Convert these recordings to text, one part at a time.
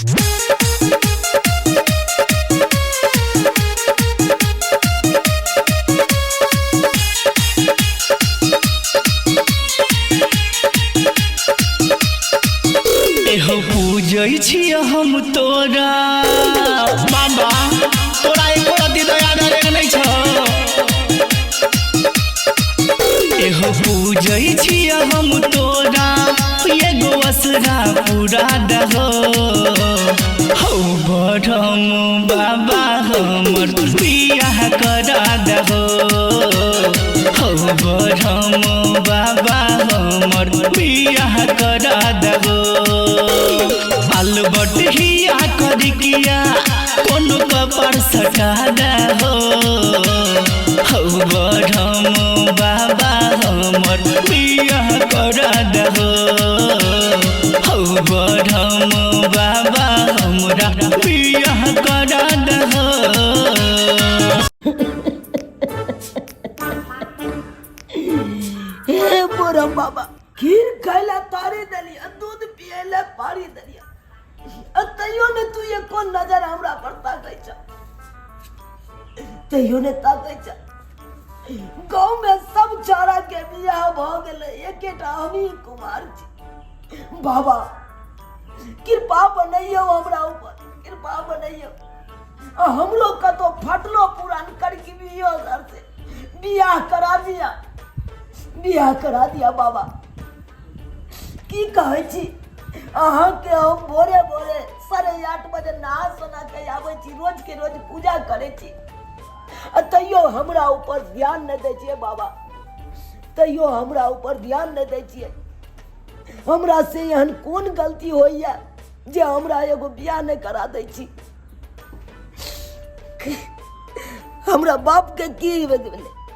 एहो पूजै छियै हम तोरा बाबा, तोरा एको रति दया डरे नहीं छ। एहो पूजै छियै हम तोरा, एगो असरा पूरा दहो। हौ बढ़म बाबा हमर बियाह करा दहो। हौ बढ़म बाबा हमर बियाह करा दहो। अलबट हिया करिकिया कोनो कपार सटा दहो। हौ बढ़म बाबा हमर बियाह करा दहो। हौ बढ़म बाबा हमरा बियाह करा दहो। हे बोरम बाबा, खीर खाइला तारी दलिया, दूध पियला पारी दलिया, तैयो ने तू ये कौन नजर हमरा पर ताकै छ? तैयो ने ताकै छ। गांव में सब चारा के बियाह भ गेले, एकेटा हमी कुमार छी। बाबा कृपा बनैयो हमरा ऊपर, कृपा बनैयो। हमरो कतो फटलो पुरान करके बियो सर से बियाह करा दिया, बियाह करा दिया। बाबा की कहै छी अहाँ के हम भोरे भोरे 8:30 बजे नहा सोना के आबै छी, रोज के रोज पूजा करे छी, तैयो हमरा ऊपर ध्यान नहीं दै छियै। बाबा तैयो हमरा ऊपर ध्यान नहीं दै छियै। हमरा से एहन कोन गलती होइया जे हमरा एगो बियाह नहीं करा दै छी? हमरा बाप के की भेलै,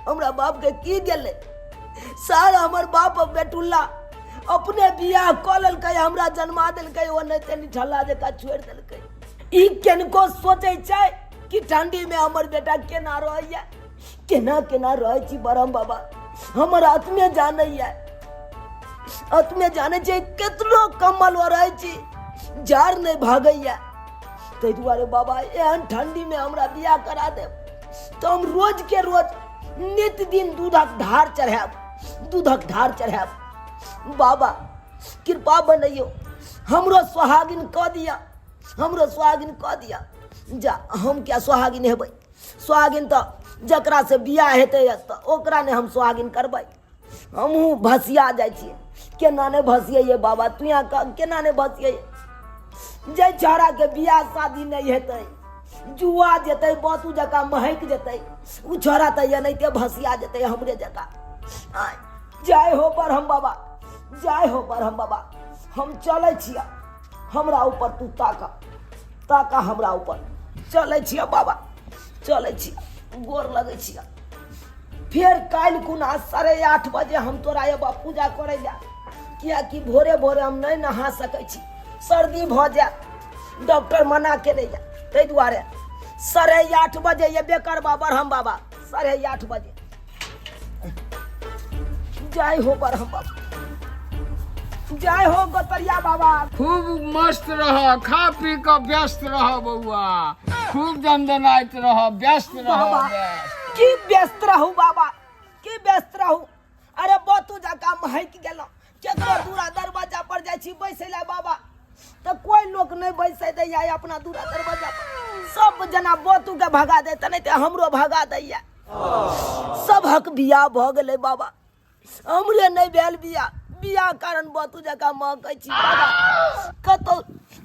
हमरा बाप के की गेलै? सर हमर बाप बेटुल्ला अपने बियाह क लेलकै, हमरा जन्मा देलकै, ओ नहीं तेनी ठल्ला जका छोड़ देलकै। ई केनको सोचै छै कि ठंडी में हमर बेटा केना रहैया, केना केना रहै छी? बरम बाबा हमर आत्मे जानैया, आत्मे जानै छै केतनो कम्बल रहै छी, जार नहीं भागैया। तै दुआरे बाबा एहन ठंडी में हमरा बियाह करा दे तो हम रोज के रोज नित दिन दूधक धार चढ़ाब, दूधक धार चढ़ाब। बाबा कृपा बनैयो, हमरो सुहागिन क दिया, हमरो सुहागिन क दिया। जा हम क्या सुहागिन हेबै? सुहागिन तो जकरा से बियाह हेतै त ओकरा ने हम सुहागिन करबै। हमहूँ भसिया जाइ छियै, केना ने भसियै बाबा, तू यहाँ केना ने भसियै? जे छौड़ा के बियाह शादी नहीं हेतै, जुआ जेतै, बातू जका महक जेतै, उ छौड़ा त एनाहिते भसिया जेतै हमरे जका। जय हो बरहम बाबा, जय हो बरहम बाबा। हम चलै छियै, हमरा ऊपर तू ताका, ताका हमरा ऊपर। चलै छियै बाबा, चलै छियै, गोर लगै छियै। फिर काल्हि खुना 8:30 बजे हम तोरा एबा पूजा करे जा, कियाकि भोरे भोरे हम नहीं नहा सकै छी, सर्दी भ जाए, डॉक्टर मना केने जा। तै दुआरे 8:30 बजे एबे करबा बरहम बाबा, 8:30 बजे। जय हो बरहम बाबा, जय हो गोतरिया बाबा। खूब मस्त रह, खा पी के व्यस्त रह बउआ, खूब दंदनाइत रह, व्यस्त रह। बाबा की व्यस्त रहू बाबा, की व्यस्त रहू? अरे बतू जका महक गेलौ, केकरो दूरा दरवाजा पर जाइ छी बैसे ला बाबा, तो कोई लोग नहीं बैसे दैया अपना दूरा दरवाजा पर। सब जना बतू के भगा दे, नहीं तो हमरो भगा दैया। सबहक बियाह भ गेलै बाबा, हमरे नहीं भेल बियाह, बियाह कारण बतू जका महकै छी बाबा। कतो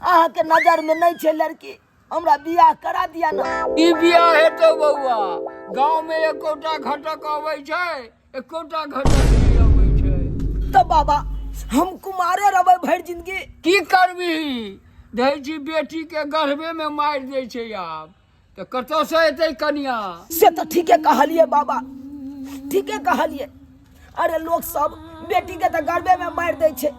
अहाँ के नजर में नहीं छे लड़की, हमरा बियाह करा दिया ना। ई बियाह हेतौ बउआ, गांव में एकोटा घटक अबै छै, एकोटा घटक नहीं अबै छै। तो बाबा हम कुमारे रहबै भरि जिंदगी? की करबी? दै छी बेटी के गर्भे में मार दै छै आब, तो कतौ से एतै कन्या? से तो ठीके कहलिए बाबा, ठीके कहलिए। अरे लोग सब बेटी के तो गर्भे में मार दै छै।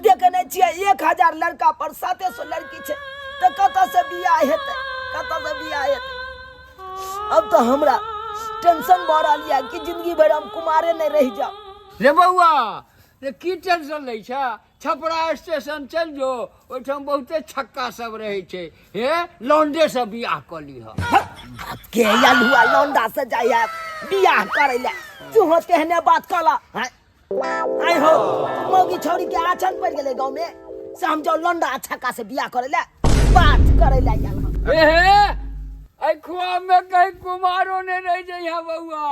देखे नहीं छियै 1000 लड़का पर 700 लड़की छै, तो कतौ से बियाह हेतै, कतौ से बियाह हेतै? अब तो हमरा टेंशन बढ़ रही है कि जिंदगी भर हम कुमारे नहीं रह जाओ। रे बउआ रे की टेंशन लै छ छपरा स्टेशन चल जो ओहिठाम बहुते छक्का सब रहे छै हे लौंडे से बियाह क लीह के यलुआ लौंडा से जाइए बियाह करे ले तू हो तेहने बात कला आई हो मौगी छोरी के आचन पड़ गेले गांव में से हम जो लौंडा छक्का से बियाह करे ले बात करे ले हे ऐ ख्वाब में कहीं कुमारो ने रह जइहा बउआ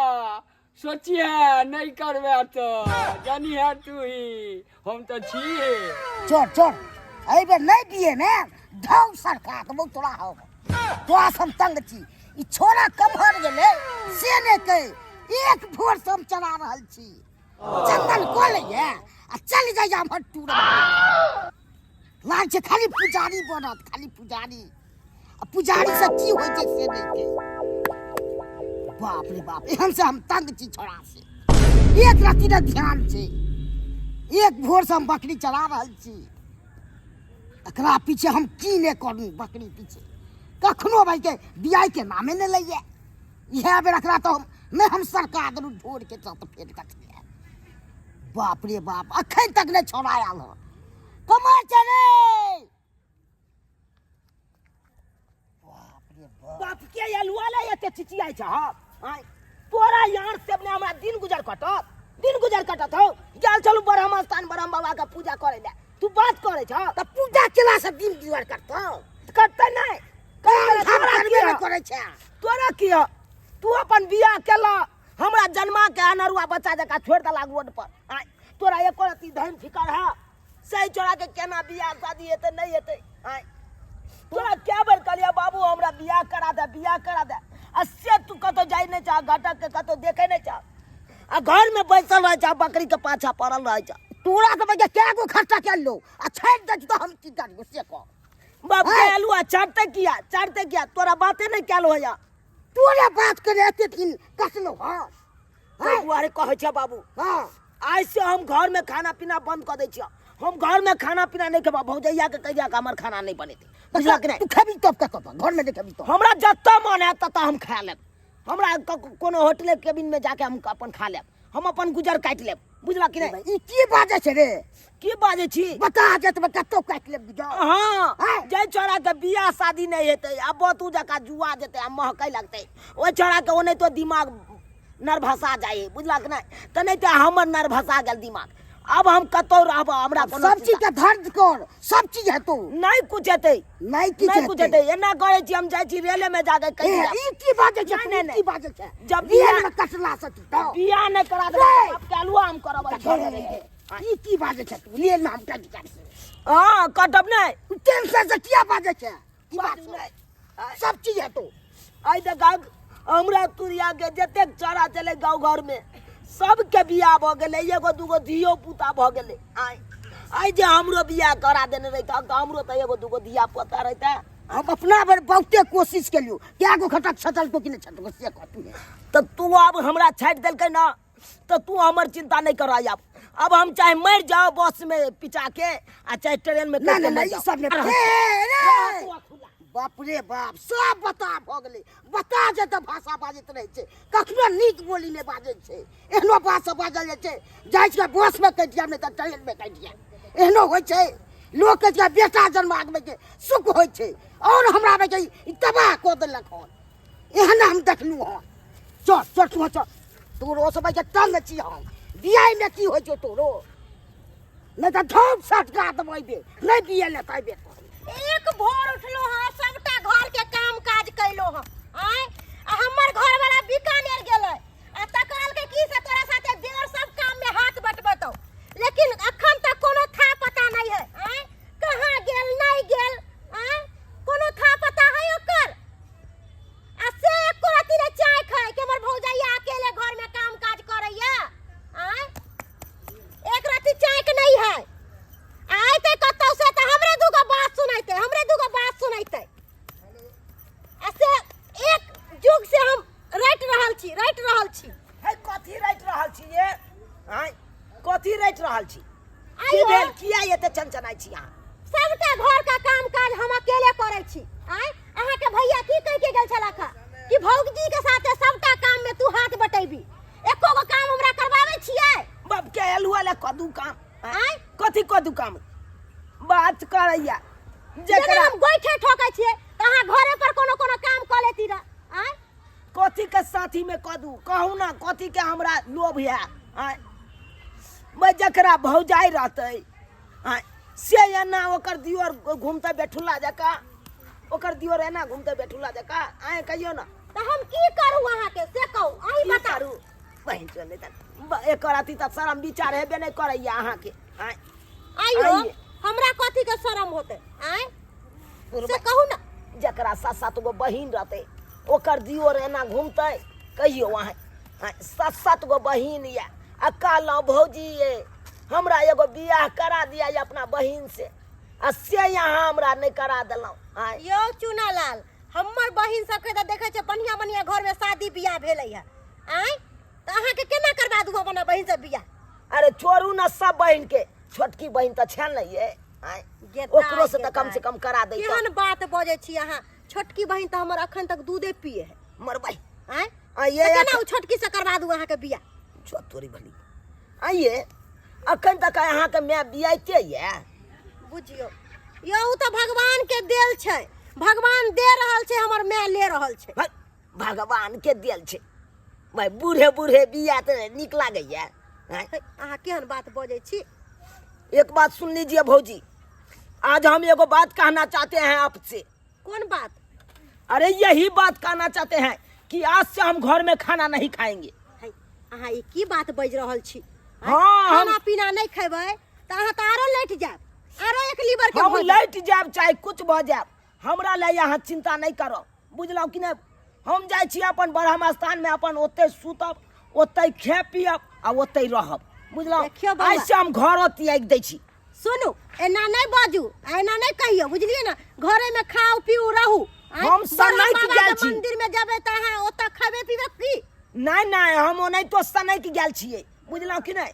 सोचिए नहीं करबे तो जानी है तू ही हम तो छी छोड़ छोड़ अई बे नहीं दिए ने ढंग सरकार के बहुत तोड़ा हो तोरा हम तंग छी ई छोरा कमहर गेले से ने के एक भोर से हम चला रहल छी चंदन को ले आ चल जाय हम हट्टू लाग छे खाली पुजारी बनत खाली पुजारी आ पुजारी से की होय छै से नहीं के बाप रे बाप एहन से हम तंग छी छोरा से एक राति न ध्यान छे एक भोर से हम बकरी चला रहल छी एकरा पीछे हम की ने करू बकरी पीछे कखनो भाई के बियाह के नामे ने लइए इहे बेर एकरा तो हम सरकार दरू ढोर के तो फेर कथले बाप रे बाप अखन तक ने छोड़ाया हो कमर चले बाप रे बाप के यलुआ ले एते चिचियाई छ हां तोरा यार से अपने हमरा दिन गुजर कटत हो जाल चलू ब्रह्म स्थान ब्रह्म बाबा का पूजा करे ले तू बात करे छ त पूजा केला से दिन गुजर करतो करते नहीं हमरा करे छ तोरा की हो तू अपन बियाह केला हमरा जन्मा के अनरुआ बच्चा जका छोड़ दला रोड पर आय तोरा एको रती धन फिकर है सही छोड़ा के केना बियाह शादी हेते नहीं हेते आय तोरा क्या बेर कहलिया बाबू हमरा बियाह करा दे आ से तू कतो जाय नहीं चाह घटक के कतो देखे नहीं चाह आ घर में बैसल रह जा बकरी के पाछा पड़ल रह जा तोरा के बगे क्या को खर्चा कर लो आ छेड़ दे तो हम की करियो से को बाप के अलुआ चढ़ते किया तोरा बातें नहीं क्या लो या तोरा बात करे एते दिन कसलो हां तो बुआरे कहै छ बाबू हां आज से हम घर में खाना पीना बंद कर दै छियै हम घर में खाना पीना नहीं खेबा भौजैया के कहिया के हमर खाना नहीं बनेते बुझला कि नहीं तू खेबी तब का घर में नहीं खेबी तो हमरा जत्ता मन है तत्ता हम खा लेब हमरा कोनो होटल केबिन में जाके हम अपन खा लेब हम अपन गुजर काट लेब बुझला कि नहीं ई की बाजे छे रे की बाजे छी बता जत में कतो काट लेब गुजर हां जय छोरा के बियाह शादी नहीं हेते अब तू जका जुआ जेते आ महकै लगते ओ छोरा के ओने तो दिमाग नर्भसा जाए बुझला कि नहीं त नहीं त हमर नर्भसा गेल दिमाग अब हम कतो रहब हमरा सब चीज के धर्ज कर सब चीज है तो नहीं कुछ हेते नहीं कुछ हेते एना करे छी हम जाय छी रेले में जाके कहि ई की बाजे छे नहीं, नहीं, की बाजे छे जब बियाह में कसला सती तो बियाह नहीं करा दे अब कहलुआ हम करब ई की बाजे छे तू ले नाम कट कर हां कटब नहीं टेंशन से किया बाजे छे की बात नहीं सब चीज है तो आई देख हमरा तुरिया के जते चरा चले गांव घर में सबके बियाह भ गेले एगो दूगो धियो पुता भ गेले आई जे हमरो बियाह करा देने रहता त हमरो त एगो दूगो धिया पुता रहता हम अपना बार बहुते कोशिश केलियो क्या को खटक छटल तो कि नहीं छटक से कहतू त तू अब हमरा छाट देलकै ना त तू हमर चिंता नहीं कर अब हम चाहे मर जाओ बस में पिचा के आ चाहे ट्रेन में ना ना ई सब ने बाप रे बाप सब बता भ गेले बता जे त भाषा बाजत रहे छे कखनो नीक बोली ने बाजे छे एहनो भाषा बाजल छे जाय छै बस में कह दिया नहीं त ट्रेन में कह दिया एहनो होय छे लोग के बेटा जन्मावे के सुख होय छे और हमरा में के तबाह को देलक हो एहन हम देखलू हो चल तोरो सब के तंग छी हम बियाह में की होय छे तोरो नहीं त ठोप सटका दबई दे नहीं बियाह ले पाइबे एक भोर उठलो हां सबटा घर के काम काज कैलो हां आय हमर घर वाला बीकानेर गेलै आ तकाल के की से तोरा साथे देर सब काम में हाथ बटबतौ लेकिन अखन तक कोनो था पता नहीं है आय कहां गेल नहीं गेल आय कोनो था पता है ओकर आ से एको राती रे चाय खाए के हमर भौजाइया अकेले घर में काम काज करैया आय एक राती चाय के नहीं है आइते कतौ से त हमरे दुगो बात सुनाइते ऐसे एक जुग से हम रट रहल छी हे कथी रट रहल छी ये हाय कथी रट रहल छी की आइयो भेल किया एते चंचनाई छी अहाँ सबटा घर का काम काज हम अकेले करै छी आय अहाँ के भैया की कह के गेल छला का कि भौजी के साथे सबटा काम में तू हाथ बटेबी एको गो काम हमरा करवावे छियै बाप के एलु वाला कदू काम आय कथी कदू काम बात करैया जेकरा जकरा हम गोइठे ठोकै छियै त अहाँ घरे पर कोनो कोनो काम क लेती रह आय कथी के साथी में कदू कहू ना कथी के हमरा लोभ है आय मैं जकरा भौजाई रहते आय से एना ओकर दियोर घूमते बैठुला जका ओकर दियोर एना घूमते बैठुला जका आय कहियो ना त हम की करू अहाँ के से कहू अहीं की बतारू करू बहन चले त एकर अति त शरम विचार हेबे नहीं करैया अहाँ के आय आइयो आइए। हमरा कथी के शरम होते आय से बुढ़बा- कहू ना जकरा 7-7 गो बहिन रहते ओकर दियोर एना घूमते कहियो वहाँ 7-7 गो बहिन या आ कहलहुँ भौजी ये हमरा एगो बियाह करा दिया ये अपना बहिन से आ से यहाँ हमरा नहीं करा दिलहुँ आय यो चुनालाल हमर बहिन सबके त देखे छै बढ़िया बढ़िया घर में शादी बियाह भेलै है आय त अहाँ के केना करबा दू अपना बहिन से बियाह अरे छोड़ू ना सब बहिन के छोटकी बहिन तो छे नहीं है आय गेदाय, ओकरो से तो कम गेदाय। से कम करा दै केहन बात बजै छी अहाँ छोटकी बहिन त हमर अखन तक दूधे पिए है मरबै आय आइए त केना उ छोटकी से करबा दू अहाँ के बियाह छोटोरी भली आइए अखन तक अहाँ के मैं बियाइते ये बुझियो यो उ त भगवान के देल छै भगवान दे रहल छै हमर माय ले रहल छै भाई, भगवान के दिल छे भाई बूढ़े बूढ़े बिया तो निक लागैया आय। है, अहाँ केहन बात बजै छी एक बात सुन लीजिए भौजी आज हम एगो बात कहना चाहते हैं आपसे कोन बात अरे यही बात कहना चाहते हैं कि आज से हम घर में खाना नहीं खाएंगे है अहाँ ई की बात बज रहल छी आय, हाँ, हम- खाना पीना नहीं खेबै त अहाँ त आरो लेट जाब आरो एक लीवर के हम भोज। लैट जाब चाहे कुछ भ जाब हमरा ले यहाँ चिंता नहीं करो बुझलहुँ कि नहीं हम जाइ छी अपन ब्रह्म स्थान में अपन ओते सुतब ओते खे पियब आ ओते रहब बुझलहुँ देखियौ बौआ। ऐसे हम घर त्याग दै छी सुनू एना नहीं बाजू एना नहीं कहियो बुझलिए ना घरे में खाओ पियो रहू आय, हम बड़ा सनैत बाबा गेल के छी। मंदिर में जेबै त अहाँ ओतऽ खेबै पीबै की नहीं नहीं हम ओनाहि तो सनैत गेल छियै बुझलहुँ कि नहीं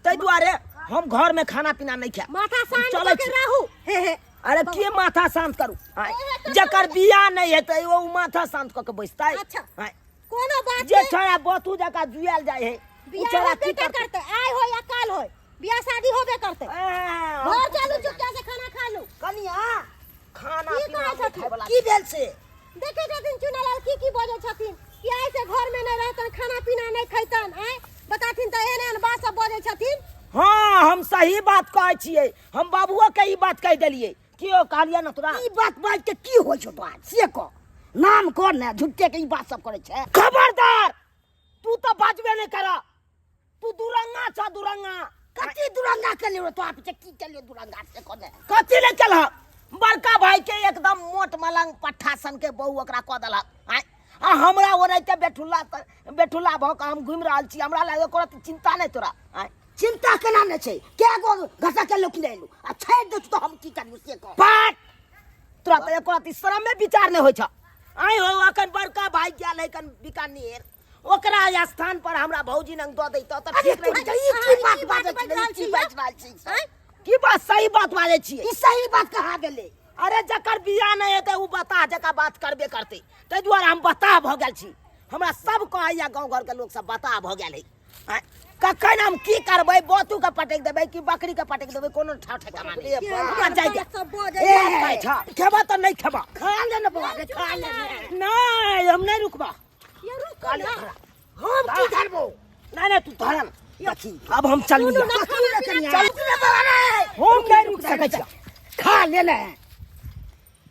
ताहि दुआरे हम घर में खाना पीना नहीं खाएब माथा हम शांत चलै करके छी। रहू हे हे अरे के माथा शांत करू आय, जकर बियाह नहीं हेतै ओ माथा शांत कऽ के बैसतै अच्छा। आय, कोनो बात जे नहीं छोड़ा बतू जका जुआल जाय है उ बियाह छोड़ा होबे की के करतै करते आय हो या काल हो बियाह शादी होबे करते घर चलू चुपचाप से खाना खा लू कनिया खाना की पीना कहै नहीं छथिन? खाय वाला की भेल से देखे छथिन चुनालाल की बजै छथिन कि ऐसे घर में नहीं रहतन खाना पीना नहीं खैतन आय बताथिन त एहन एहन बात सब बजै छथिन हाँ हम सही बात कहै छियै हम बाबुओ के ई बात कह देलियै कि ओ कहलियै न तोरा ई बात बाज के की होइ छौ तोरा से कह नाम कर ने झुट्ठे के ई बात सब करे छै खबरदार तू तो बाजबे नहीं करा तू दुरंगा छ दुरंगा कथी दुरंगा के लिए तो आप की के लिए दुरंगा से कह दे कथी ले चल बड़का भाई के एकदम मोट मलंग पट्ठा सन के बहू ओकरा कह देलक आय आ हमरा ओनाहिते बेठुल्ला भऽ कऽ हम घुमि रहल छी हमरा लागे ओकरा चिंता नहीं तोरा आय चिंता केना ने छै के गो घसा के लोक ले लू आ छोड़ दे तो हम की करियो से कह पाट तोरा तो एको रति शरम में विचार नहीं होइ छ आय हो अखन बड़का भाई गेल है कन बीकानेर ओकरा स्थान पर हमरा भौजी नंग दऽ दै त अरे ठीक तू रही ई की बात बाजै छी ई की बात बाजै छी आय की बात सही बात बाजै छियै ई सही बात कहा गेले अरे जकर बियाह नहीं हेतै उ बता जका बात करबे करते ताहि दुआरे हम बता भऽ गेल छी हमरा सब कहैया गाँव घर के लोग सब बता भऽ गेल है आय, कखन हम की करबै बतू के पटक देबै कि बकरी के पटक देबै कोनो ठाव ठिकाना नहीं हमरा जाय के सब बजै ए कहै छ खेबा त नहीं खेबा खा ले ने बउआ के खा ले ने नहीं हम नहीं रुकबा ये रुक काले ना। खड़ा। हम की करबो नहीं नहीं तू धरम देखी अब हम चलिए सुनू ना, खा ले कन्या चल। ले बउआ रे हम नहीं रुक सकै छी खा ले ले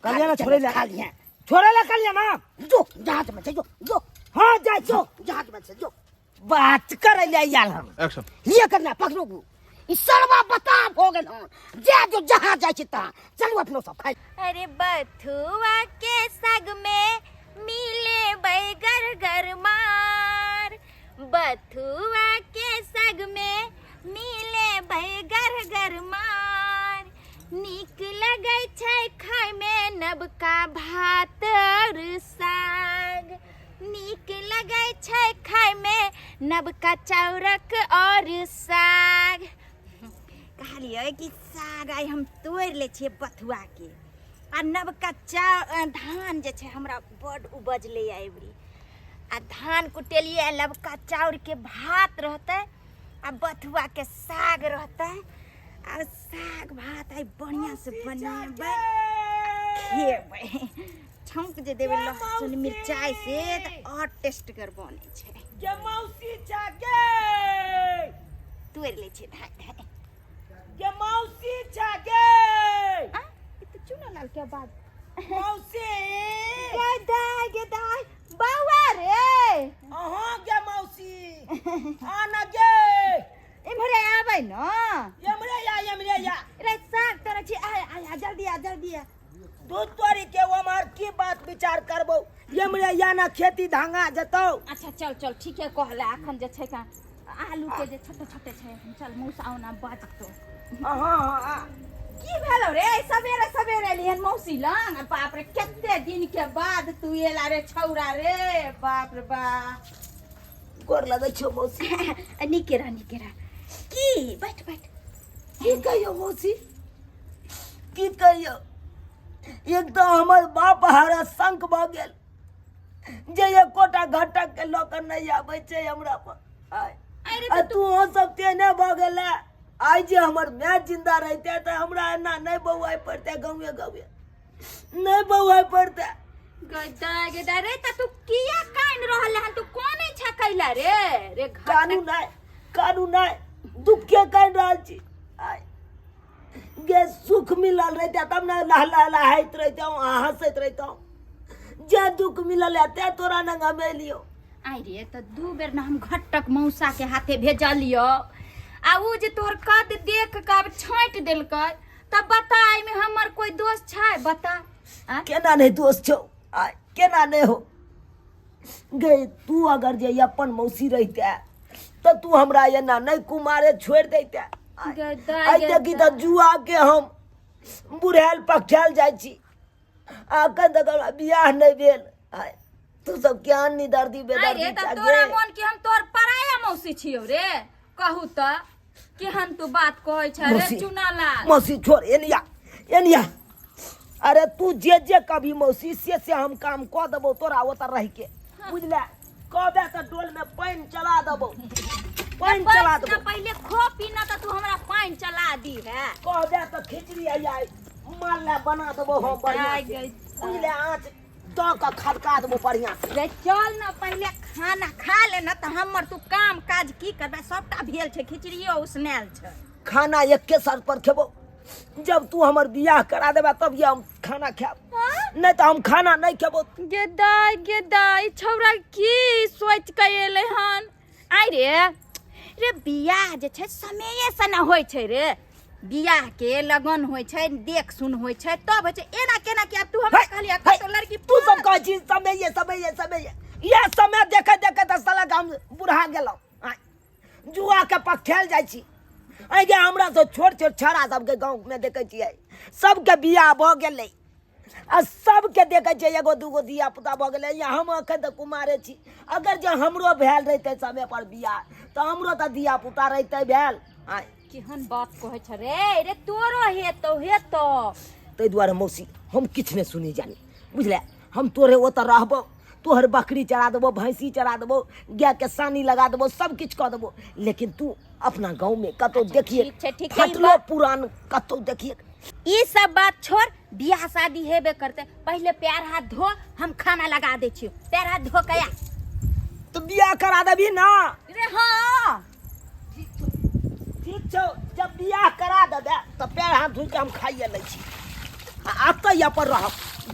कलिया ना छोड़े ले खा लिया छोड़े ले कलिया ना जो जहाज में से जो जो हां जाय जो छो जहाज में से जो बात करे ले आयल हम एक्शन ये करना पकड़ो ई सरवा बता हो गेल हन जे जो जहाज जाय छी ता चलू अपनो सब खाइ अरे बथुआ के सग में मिले बैगर गरमार बथुआ के सग में मिले बैगर गरमार नीक लगै छै खाय में नबका भात और साग नीक लगै छै खाय में नबका चाउरक और साग कहलियै कि साग आइ हम तोड़ि लै छियै बथुआ के आ नबका धान जे छै हमरा बड उपजलै एबरी आ धान कुटेलियै नबका चाउरके भात रहतै आ बथुआ के साग रहता है आ साग भात आई बढ़िया से बनेबै खेबै छौंक जे देबै लहसुन मिरचाई से त और टेस्टगर बनै छै ये मौसी जागे तोड़ ले छै धाय धाय ये मौसी जागे आ ई त चुना लाल के बाद मौसी गदाय बौआ रे अहाँ गे मौसी आना गे इम्हरे आबै न यमरे या रे साग तोरा छी आ जल्दी आ दूध तोरी के हमार की बात विचार करबो यमरे या ना खेती धांगा जतौ अच्छा चल ठीक है कहला अखन जे छै का आलू के जे छोटे छोटे छै चल मौसा औना बाजतो हाँ की भेलो रे सवेरे एलिहन मौसी लंग बाप रे कते दिन के बाद तू एला रे छौरा रे बाप रे बा गोर लगै छौ मौसी निकेरा की बैठ की कहियो मौसी की कहियो एक तो हमर बाप हारा संक भ गेल जे एकोटा घटक के लोक नहीं आबै छै हमरा पर आ तू हो सब तेने भ गेले आई जे हमर माय जिंदा रहते त हमरा एना नहीं बौआई पड़ते गाँवे नहीं बौआई पड़ते गदा रे त तू किया कान रहल हन तू कोने छकैला रे कानून नहीं दुख के कान रहल छी आई गे सुख मिलल रहते तब ना लहलहाइत रहते हंसैत रहते जे दुख मिलल है तोरा नंग हमे लियो आई रे त दू बेर ना हम घटक मौसा के हाथे भेजलियो आ उ जे तोर कद देख के छांट देलकै तब बता आई में हमर कोई दोस्त छै बता केना नहीं दोस्त छौ आई केना नहीं हो गे तू अगर जे अपन मौसी रहते तो तू हमरा एना नहीं कुमारे छोड़ देते आई देखी त जुआ के हम बुढ़ाल पकठाल जाइ छी आखन तक बियाह नहीं भेल आई तू सब क्या नी दर्दी बेदर्दी रे त तोरा मन के हम तोर पराया मौसी छियो रे कहू त केहन तू बात कहै छ रे चुनालाल मौसी छोड़ एनिया अरे तू जे कभी मौसी से हम काम क देबो तोरा ओतर रह के बुझले कहबे त डोल में पानी चला देबो पहले खो पीना त तू हमरा पानी चला दी है कहबे त खिचड़ी आई माला बना देबो हम बढ़िया से बुझले आँच द के खदका देबो बढ़िया से रे चल न पहले खाना खा ले न त हमर तू काम काज की करबे सबटा भेल छै खिचड़ियो उसनेल छै खाना एके साथ पर खेबो जब तू हमर बियाह करा देबा तब ये हम खाना खाब नहीं तो हम खाना नहीं खेबो गेदाई छौरा की सोच के एले हन आई रे बियाह जे छै समय से न होय छै रे बियाह के लगन होय छै देख सुन होय छै तब होय छै एना केना कि तू हमरा कहलिया कतो लड़की तू सब कहै छी समय ये समय देखे त साला हम बुढ़ा गेलौ जुआ के पकठेल जाइ छी आई गे हमरा तो छोट छौड़ा सबके गांव में देखे छियै सबके बियाह भ गेलै आ सबके देखे छै एगो दूगो धिया पुता भ गेलै या हम अखन त कुमारे छी अगर जे हमरो भेल रहते समय पर बियाह त हमरो त धिया पुता रहते भेल केहन बात कहै छ रे तोरो हेतो तै दुआरे मौसी हम किछ नहीं सुनी जानी बुझले हम तोरे ओत रहबो तोहर बकरी चरा देबो भैंसी चरा देबो गाय के सानी लगा देबो सब किछ क देबो लेकिन तू अपना गांव में कतो देखिए फटलो पुरान कतो देखिए ये सब बात छोड़ बियाह शादी हेबे करते पहले पैर हाथ धो हम खाना लगा दे छियो पैर हाथ धो कया तो बियाह करा देबी ना रे हां ठीक छौ जब बियाह करा देबे तो पैर हाथ धो के हम खाइए लै छी आत या पर रह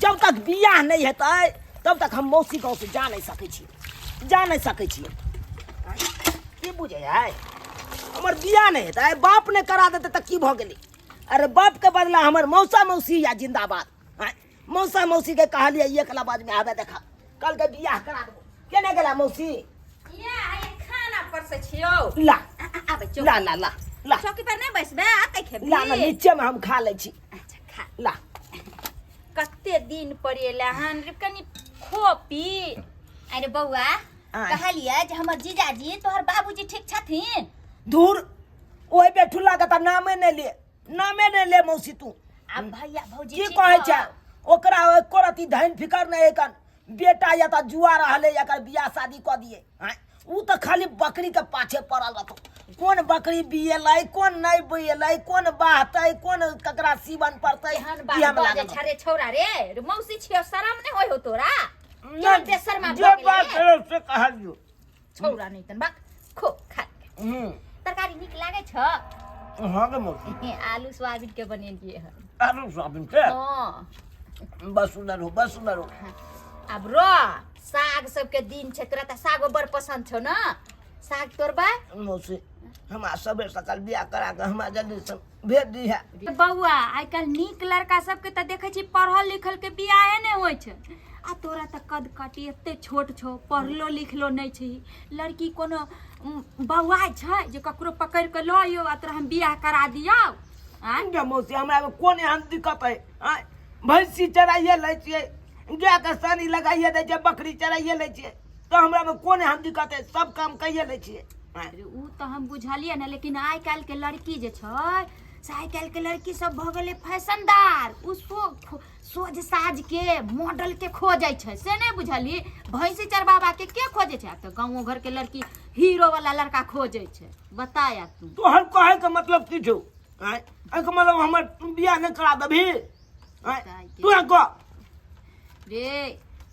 जब तक बियाह नहीं हेतै तब तक हम मौसी गाँव से जा नहीं सकै छी की बुझे है हमर बियाह नहीं हेतै बाप ने करा देते त की भ गेलै अरे बाप के बदला हमर मौसा मौसी या जिंदाबाद मौसा मौसी के कहलिए एक लबाज में आबे देखा कल के बियाह करा देबो केने गेला मौसी खाना पर से छियो ला आबे चो ला चौकी पर नहीं बैसबे आते खेबी ला नीचे में हम खा ले छी अच्छा खा ला कते दिन पड़ेला हन कनी खोपी अरे बौआ कहलिए जे हमर जीजाजी तोहर बाबूजी ठीक छथिन दूर ओए बेठुला के त नामे ने ले मौसी तू अब भैया भौजी की कहै छै ओकरा एको रती धैन फिकर नहीं कन बेटा या त जुआ रहले एकर बियाह शादी क दिए ऊ तो खाली बकरी के पाछे पड़ल रहतो। कौन बकरी बिएलै, कौन नहीं बिएलै, कौन बाहतै, कौन ककरा सीवन पड़तै, एहन बिया बात में बाजे लागल। छरे छौरा रे मौसी छियो शरम नहीं होय हो तोरा ना, के बेशर्मा जे भऽ बात गेलै है से कहलियो। छौरा नहीं तन बाक खो खा तरकारी नीक लागे छ हाँ गे मौसी, आलू सोयाबीन के बनेलिए हन आलू सोयाबीन के हाँ बस सुंदर हो, बस सुंदर हो। अब रो साग सबके दिन छै तोरा त सागो बड़ पसंद छौ ना साग तोरबा मौसी हमरा सबे सकाल बियाह करा के हमरा जल्दी से भेज दी है। बउआ आइ काल्हि नीक लड़का सबके तऽ देखै छी पढ़ल लिखल के बियाहे नहि होइ छै आ तोरा तऽ कद काटी एते छोट छौ पढ़लो लिखलो नहि छी लड़की कोनो बौआ छै जे ककरो पकड़ के लऽ आइयो आ तोरा हम बियाह करा दियौ आय गे मौसी हमरा में कोन एहन दिक्कत है? आय भैंसी चराइए लै छियै, गाय के सानी लगाइए दै छियै, बकरी चराइए लै छियै, तो हमरा में कोन एहन दिक्कत है? सब काम कइए लै छियै। आय अरे उ तऽ हम बुझलियै ने लेकिन आइ काल्हि के लड़की जे छै से आइ काल्हि के लड़की सब भऽ गेलै फैशनदार उसको सोझ साज के मॉडल के खोजै छै से नहीं बुझली भैंसी चरबाबा के खोजै छै आब तऽ गाँव घर के लड़की हीरो वाला लड़का खोजै छै बताया तू तोहर कहे के मतलब की छौ? आय एके मतलब हमर बियाह नहीं करा देबही? आय तू कह रे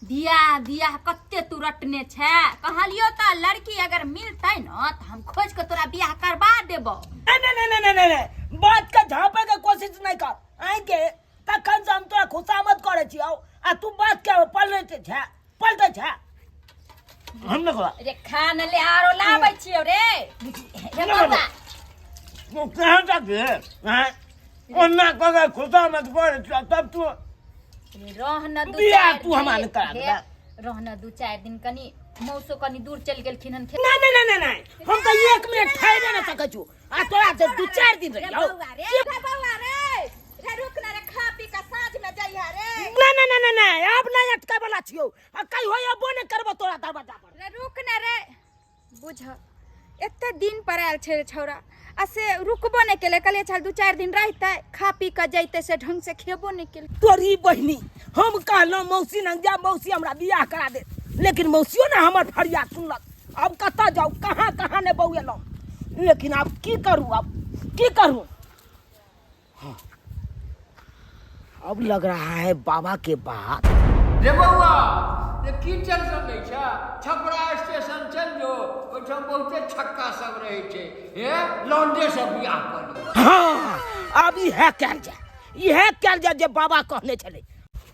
बियाह कते तू रटने छै कहलियो तऽ लड़की अगर मिलतै न तऽ हम खोज के तोरा बियाह करबा देबो नहीं, बात के झापे के कोशिश नहीं कर। आय के तखन से हम तोरा खुशामद करे छियौ आ तू बात के पलटे छै हम न कह रे खान ले आरो लाबै छियो रे हे बाबा वो कहां तक है? आय ओना कह खुशामद करे छियौ तब तू रहना दू बियाह चार तू हमरा ने करा दे। रहना दू चार दिन कनी मौसो कनी दूर चल गेलखिन हन नहीं हम तो 1 मिनट ठहरे न सकै छु आ तोरा से 2-4 दिन रहियो। बउआ रे रे रुक ना रे खा पी के साँझ में जइहा रे नहीं अब नहीं अटके वाला छियौ आ कहि होय अबो नहीं करबो तोरा दरवाजा पर। रे रुक ना रे बुझ एते दिन पर आयल छै छौरा आ से रुकबो नहीं केले कहलिए चल 2-4 दिन रहते खा पी के जैते से ढंग से खेबो नहीं केले तोरी बहिनी हम कहलो मौसी न जा मौसी हमरा बियाह करा दे लेकिन मौसियो ने हमर फरियाद सुनलक। अब कता जाऊ कहां ने बउएलो लेकिन अब की करूं हाँ। अब लग रहा है बाबा के बात रे बउआ ये की टेंशन नहीं छै छपरा स्टेशन चल जो ओठाम बहुते छक्का सब रहे छै हे लौंडे सब बियाह करी हाँ अब इहे कैल जा जे बाबा कहने छले।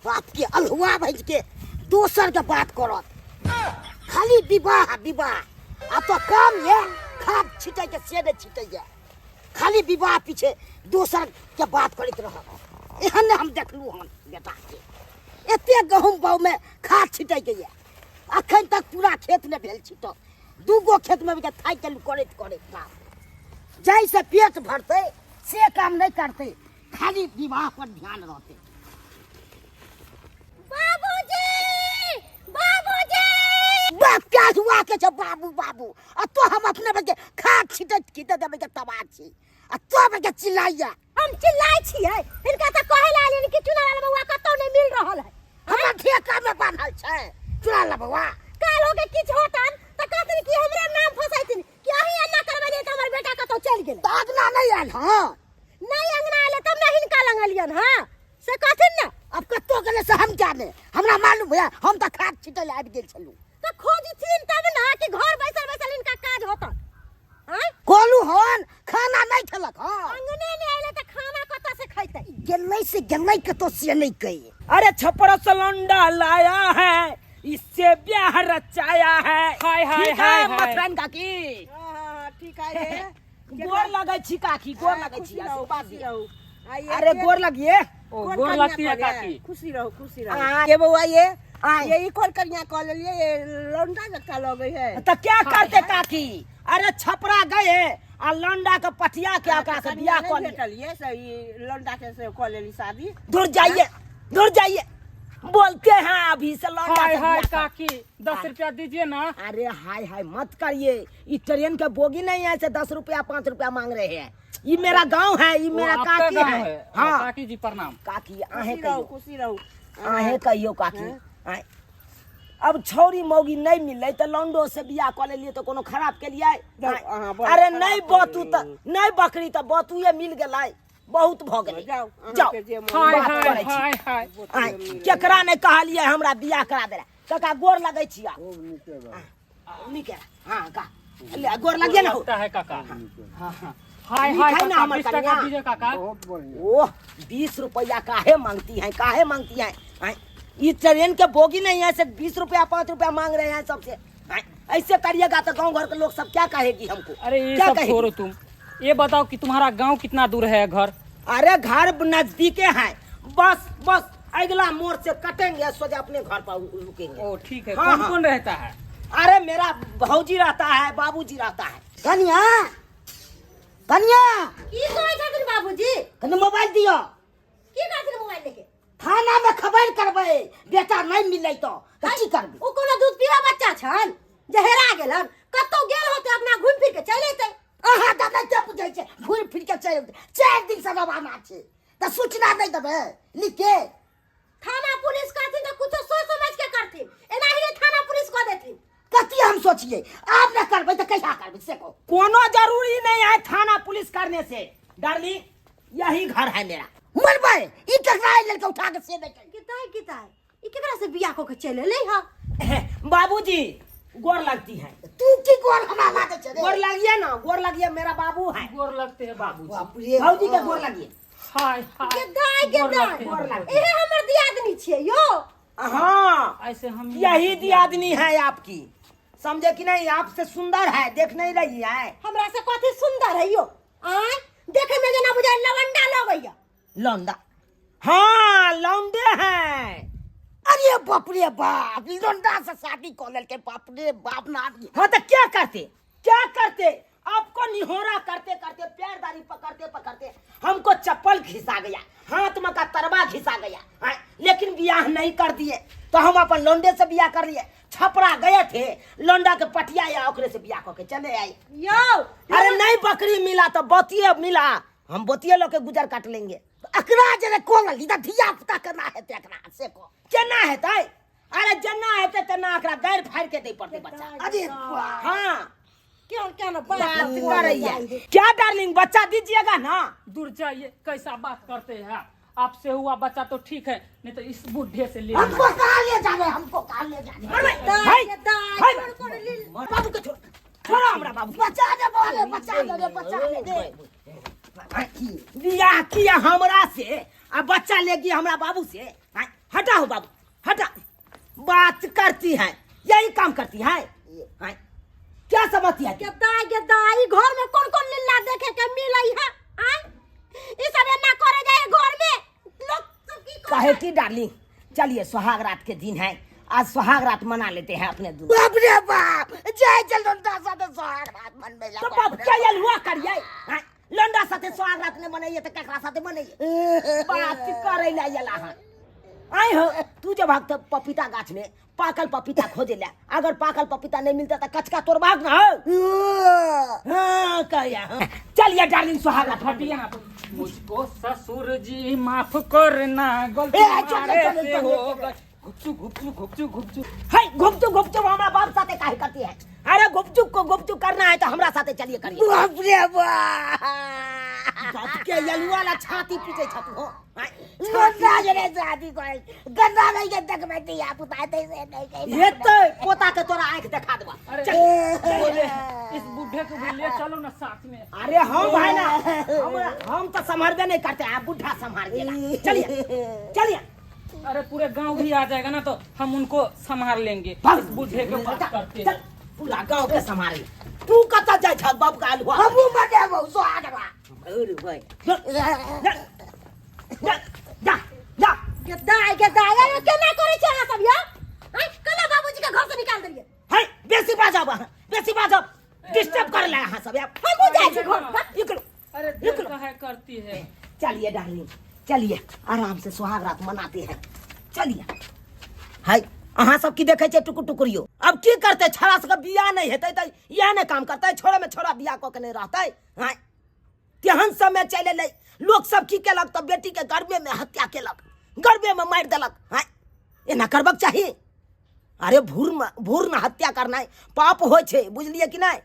बाप के अलहुआ भेज के दोसर के बात करत खाली विवाह आ तो काम ये खाद छिटे के से नहीं छिटे ये खाली विवाह पीछे दोसर के बात करत रह एहन हम देखलू हन बेटा के एते गहूम बाव में खाद छिटे के ये अखन तक पूरा खेत में भेल छिटो 2 खेत में भी थाई चलू करत काम जैसे पेट भरते से काम नहीं करते खाली विवाह पर ध्यान रहते। बाप क्या हुआ के छ बाबू आ तो हम अपने बके खाद छिटे देबे के तबाह छी आ तो बके चिल्लाइया हम चिल्लाइ छियै इनका त कहे लाली कि चुनाव बउआ कतौ नहीं मिल रहल है हमरा ठेका में बांधल छै चुरा लबवा काल हो के किछ होतन त कहथिन कि हमरे नाम फसाइथिन कि अही एना करबे त हमर बेटा कतौ चल गेल दागना नहीं आयल हां नहीं अंगना आले तब नहीं हिनका लंगलियन हां से कहथिन ना अब कत्तो गेले से हम जाने हमरा मालूम है हम त खाद छिटे ले आबि गेल छलू त खोजथिन तब ना कि घर बैसल इनका काज होतन हैं कोलू हन खाना नहीं खेलक हां अंगने नहीं आले त खाना कत से खैतै गेलै कतो से नहीं कही अरे छपरा से लौंडा लाया है इससे ब्याह रचाया है। हाय मथुरान काकी हां ठीक है रे गोर लगै छी काकी गोर लगै छी खुशी रहो अरे गोर लगिए गोर लगती है काकी खुशी रहो ये बउआ ये ई कौन करिया कॉल लिए ये लौंडा जक्का लगे है तो क्या करते काकी? अरे छपरा गए आ लौंडा के पटिया के ओकरा से बियाह कर लिए सही लौंडा के से कॉल ली शादी दूर जाइए बोलते हैं अभी से लौंडा से बियाह कर। काकी 10 रुपया दीजिए ना। अरे हाय मत करिए ये ट्रेन के बोगी नहीं है ऐसे 10 रुपया 5 रुपया मांग रहे हैं। ये मेरा गांव है ये मेरा काकी है। हाँ काकी जी प्रणाम। काकी आहे कहियो खुशी रहो आहे कहियो काकी आए अब छौरी मौगी नहीं मिले तो लौंडो से बियाह कर लिए तो कोनो खराब के लिए अहाँ बड़ अरे खराब नहीं कर बतू तो नहीं बकरी तो बतुए मिल गेलै बहुत भ गेलै जाओ जाओ अहाँके जे मन हाय बात हाय करै छी। हाय हाय आय, केकरा ने कहलिए हमरा बियाह करा दे कका गोर लगै छिया निके हां का ले गोर लगिए ना लगता है काका हां हां हाय मिठाई हाय ना काका हमर 20 टका कन्या। दीजिए काका ओह 20 रुपया काहे मांगती हैं काहे मांगती हैं आय, ये ट्रेन के बोगी नहीं है से 20 रुपया 5 रुपया मांग रहे हैं सबसे आय, ऐसे करिएगा तो गांव घर के लोग सब क्या कहेगी हमको अरे ये क्या सब कहेगी? छोड़ो तुम ये बताओ कि तुम्हारा गांव कितना दूर है घर अरे घर नजदीके है बस बस अगला मोड़ से कटेंगे सोचा अपने घर पर रुकेंगे ओ ठीक है हाँ, कौन हाँ। कौन रहता है अरे मेरा भौजी रहता है बाबूजी रहता है कन्या कन्या की कहै छथिन बाबूजी कने मोबाइल दियो की कहथिन मोबाइल लेके थाना में खबर करबै बेटा नहीं मिलै तो की करबै ओ कोनो दूध पीवा बच्चा छन जे हेरा गेलन कतौ गेल होते अपना घुम फिर के चल एतै अहाँ दादा क्या पूछै छै घुर फिर के चल 4 दिन से रवाना छै त सूचना नहीं देबै लिख के थाना पुलिस कहथिन तो कुछ सोच समझ के करथिन एना ही थाना पुलिस कह देथिन कथी हम सोचिए आप न करबै तो कैसा करबै से को कोनो जरूरी नहीं है थाना पुलिस करने से डार्लिंग यही घर है मेरा मरबै ई ककरा लड़के उठा के से देखे किताय ई केकरा से बियाह क के चल एलै हा बाबूजी गोर लगती है तू की गोल हमरा लागे छै गोर रे लगिए ना गोर लगिए मेरा बाबू है गोर लगते हैं बाबू बाप रे भौजी के गोर लगिए हाय हाय केदाय गोर लगते केदाय हैं बाबू। एहे हमर दियादनी छियै यो हाँ ऐसे हम यही दियादनी है आपकी समझे कि नहीं आपसे सुंदर है देख नहीं रही है हमरा से कथी सुंदर है यो आय देखे में जना बुझाय लवंडा लगैया लौंडा हाँ लौंडे हैं अरे बाप रे बाप लोंडा से शादी कर लेके बाप रे बाप ना हाँ तो क्या करते आपको निहोरा करते करते पैरदारी पकड़ते पकड़ते हमको चप्पल घिसा गया हाथ में का तरवा घिसा गया हाँ, लेकिन ब्याह नहीं कर दिए तो हम अपन लौंडे से ब्याह कर लिए छपरा गए थे लौंडा के पटिया या ओकरे से ब्याह करके चले आए यो अरे नहीं बकरी मिला तो बतिये मिला हम बतिये लोग के गुजर काट लेंगे अकरा जरे कोल लीदा धिया पुता करना है तेकरा से को केना हेतै अरे जना हेतै तेना एकरा गैर फाड़ के दे पड़ते बच्चा अरे वाह हाँ क्या ना बात कर रही है क्या डार्लिंग बच्चा दीजिएगा ना दूर जाइए कैसा बात करते हैं आपसे हुआ बच्चा तो ठीक है नहीं तो इस बुढ़े से ले हमको कहाँ ले जाने हमको कहाँ ले जाने बाबू के छोड़ा हमरा बाबू बचा दे बोले बचा दे बचा दे बियाह किया हमरा से अब बच्चा लेगी हमरा बाबू से हाँ, हटा हो बाबू हटा बात करती है यही काम करती है हाँ, क्या समझती है गेदाई घर में कौन लीला देखे के मिलई है आय ई सब ना करे जाए घर में लोग सब की कहे की डार्लिंग चलिए सुहाग रात के दिन है आज सुहाग रात मना लेते हैं अपने दूर बाप रे बाप जय चल लोंडा साथे सोहाग रात मनबे ला तो बाप क्या ये हुआ करिए हाँ, लंडा साथे सुहाग रात ने मनाइए तो केकरा साथे मनाइए बात करे ला यला है आई हो तू जब भागत पपीता गाछ में पाकल पपीता खोजे ला अगर पाकल पपीता नहीं मिलता तो कचका तोड़ भाग ना हो हाँ कहिया हाँ। चलिए डार्लिंग सुहाग रात हटिए ना मुझको ससुर जी माफ करना गलती ए, चल, हमारे चल, से चल, हो चल, गई घुपचू है गुपचुप हमारा बाप साथे काहे करती है अरे गुपचुप करना है तो हमरा साथे चलिए करिए बाप रे बाप बाप के यलुआ ला छाती पीटे छतु हो हाँ, लोंडा जरे शादी कर गंदा नहीं के तक में दिया पुता ते से नहीं कहीं ये तो पोता के तोरा आंख दिखा देबा अरे चल। बोले इस बुढ़े को भी ले चलो ना साथ में अरे हम भाई ना हम तो संभालबे नहीं करते हैं बुढ़ा संभाल देगा चलिए चलिए अरे पूरे गांव भी आ जाएगा ना तो हम उनको संभाल लेंगे भाग। इस बुढ़े के बात करते चल पूरा गांव के संभाल तू कता जाय छ बाप का हलवा हम मटे वो सोहाग रात अरे भाई जा गेदाई अरे केना करे छै अहाँ सब यो आय कला बाबूजी के घर से निकाल देलिए है बेसी बाजब डिस्टर्ब कर ले हां सब यार हम बुझाई छै घर इकड़ अरे देर काहे करती है चलिए डार्लिंग चलिए आराम से सुहाग रात मनाते हैं चलिए हाय अहाँ सब की देखे छे टुकुर टुकुरियो अब की करते छड़ा से बियाह नहीं हेतै त यह ने काम करते छोड़े में छोड़ा बियाह क के नहीं रहतै हाय तेहन समय चले ले लोग सब की केलक तो बेटी के गर्भे में हत्या केलक गर्भे में मार देलक हाय एना करबक चाहिए अरे भूर्ण हत्या करना पाप हो छे, बुझलिए कि नहीं?